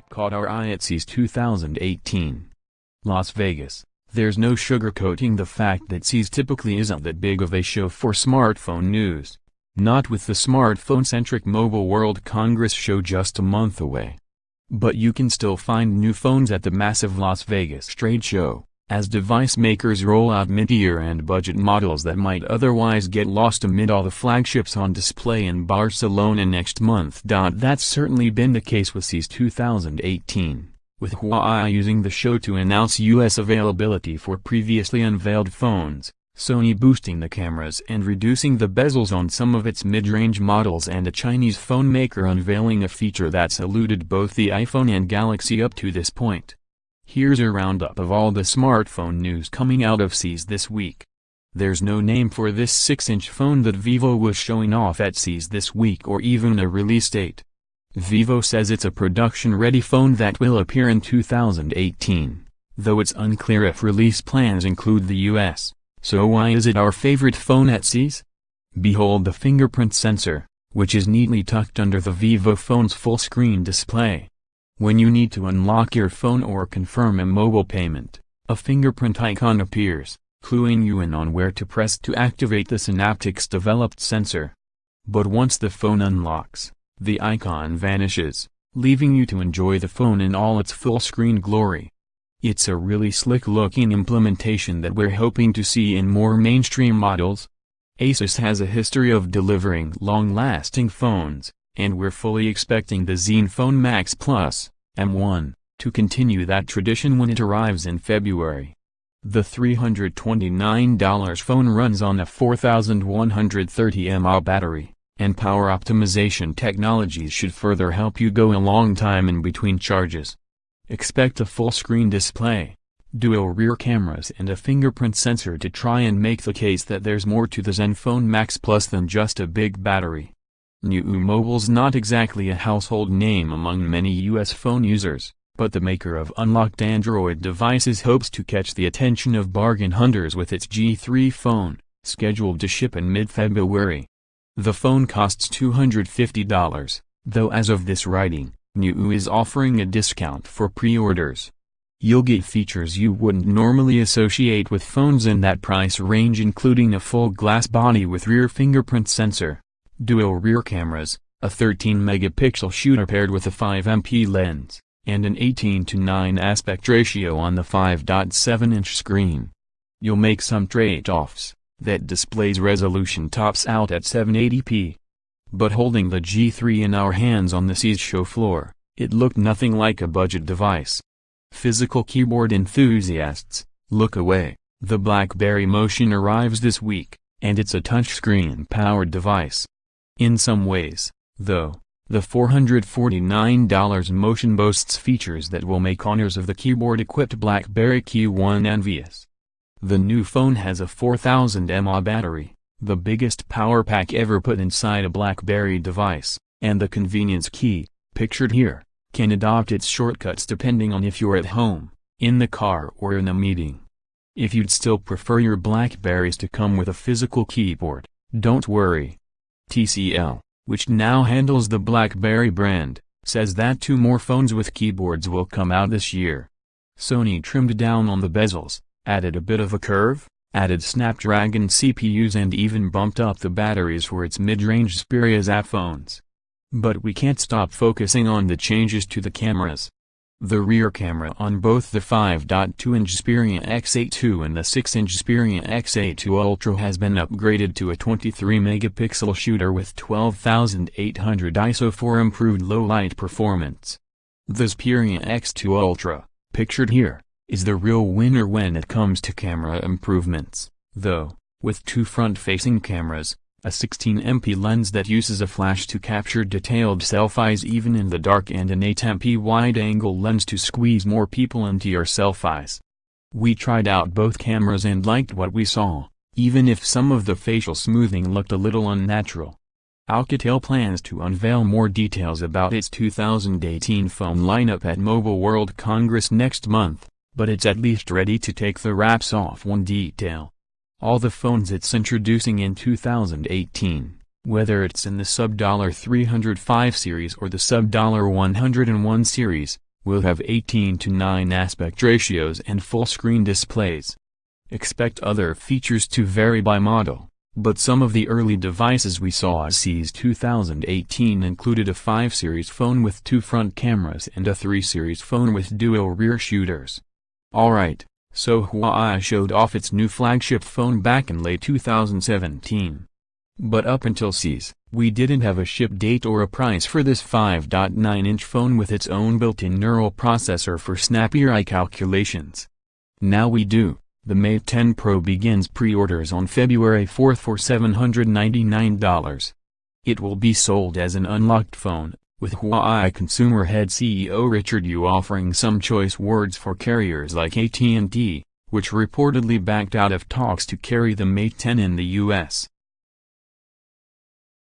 that caught our eye at CES 2018. Las Vegas. There's no sugarcoating the fact that CES typically isn't that big of a show for smartphone news. Not with the smartphone-centric Mobile World Congress show just a month away. But you can still find new phones at the massive Las Vegas trade show, as device makers roll out mid-tier and budget models that might otherwise get lost amid all the flagships on display in Barcelona next month. That's certainly been the case with CES 2018, with Huawei using the show to announce US availability for previously unveiled phones, Sony boosting the cameras and reducing the bezels on some of its mid-range models, and a Chinese phone maker unveiling a feature that's eluded both the iPhone and Galaxy up to this point. Here's a roundup of all the smartphone news coming out of CES this week. There's no name for this 6-inch phone that Vivo was showing off at CES this week, or even a release date. Vivo says it's a production-ready phone that will appear in 2018, though it's unclear if release plans include the US. So why is it our favorite phone at CES? Behold the fingerprint sensor, which is neatly tucked under the Vivo phone's full-screen display. When you need to unlock your phone or confirm a mobile payment, a fingerprint icon appears, cluing you in on where to press to activate the Synaptics-developed sensor. But once the phone unlocks, the icon vanishes, leaving you to enjoy the phone in all its full-screen glory. It's a really slick-looking implementation that we're hoping to see in more mainstream models. Asus has a history of delivering long-lasting phones, and we're fully expecting the Zenfone Max Plus, M1, to continue that tradition when it arrives in February. The $329 phone runs on a 4130 mAh battery, and power optimization technologies should further help you go a long time in between charges. Expect a full-screen display, dual rear cameras and a fingerprint sensor to try and make the case that there's more to the Zenfone Max Plus than just a big battery. New Mobile's not exactly a household name among many US phone users, but the maker of unlocked Android devices hopes to catch the attention of bargain hunters with its G3 phone, scheduled to ship in mid-February. The phone costs $250, though as of this writing, New is offering a discount for pre-orders. You'll get features you wouldn't normally associate with phones in that price range, including a full glass body with rear fingerprint sensor, dual rear cameras, a 13-megapixel shooter paired with a 5MP lens, and an 18:9 aspect ratio on the 5.7-inch screen. You'll make some trade-offs. That display's resolution tops out at 780p. But holding the G3 in our hands on the CES show floor, it looked nothing like a budget device. Physical keyboard enthusiasts, look away. The BlackBerry Motion arrives this week, and it's a touchscreen-powered device. In some ways, though, the $449 Motion boasts features that will make owners of the keyboard-equipped BlackBerry Q1 envious. The new phone has a 4000 mAh battery, the biggest power pack ever put inside a BlackBerry device, and the convenience key, pictured here, can adopt its shortcuts depending on if you're at home, in the car or in a meeting. If you'd still prefer your BlackBerries to come with a physical keyboard, don't worry. TCL, which now handles the BlackBerry brand, says that 2 more phones with keyboards will come out this year. Sony trimmed down on the bezels, added a bit of a curve, added Snapdragon CPUs, and even bumped up the batteries for its mid-range Xperia Z phones. But we can't stop focusing on the changes to the cameras. The rear camera on both the 5.2-inch Xperia X8 II and the 6-inch Xperia X8 II Ultra has been upgraded to a 23-megapixel shooter with 12,800 ISO for improved low-light performance. The Xperia X2 Ultra, pictured here, is the real winner when it comes to camera improvements, though, with 2 front-facing cameras, a 16MP lens that uses a flash to capture detailed selfies even in the dark, and an 8MP wide-angle lens to squeeze more people into your selfies. We tried out both cameras and liked what we saw, even if some of the facial smoothing looked a little unnatural. Alcatel plans to unveil more details about its 2018 phone lineup at Mobile World Congress next month, but it's at least ready to take the wraps off one detail. All the phones it's introducing in 2018, whether it's in the sub-$305 series or the sub-$101 series, will have 18:9 aspect ratios and full-screen displays. Expect other features to vary by model, but some of the early devices we saw at CES 2018 included a 5 Series phone with 2 front cameras and a 3 Series phone with dual rear shooters. Alright, so Huawei showed off its new flagship phone back in late 2017. But up until CES, we didn't have a ship date or a price for this 5.9-inch phone with its own built-in neural processor for snappier eye calculations. Now we do. The Mate 10 Pro begins pre-orders on February 4 for $799. It will be sold as an unlocked phone, with Huawei consumer head CEO Richard Yu offering some choice words for carriers like AT&T, which reportedly backed out of talks to carry the Mate 10 in the US.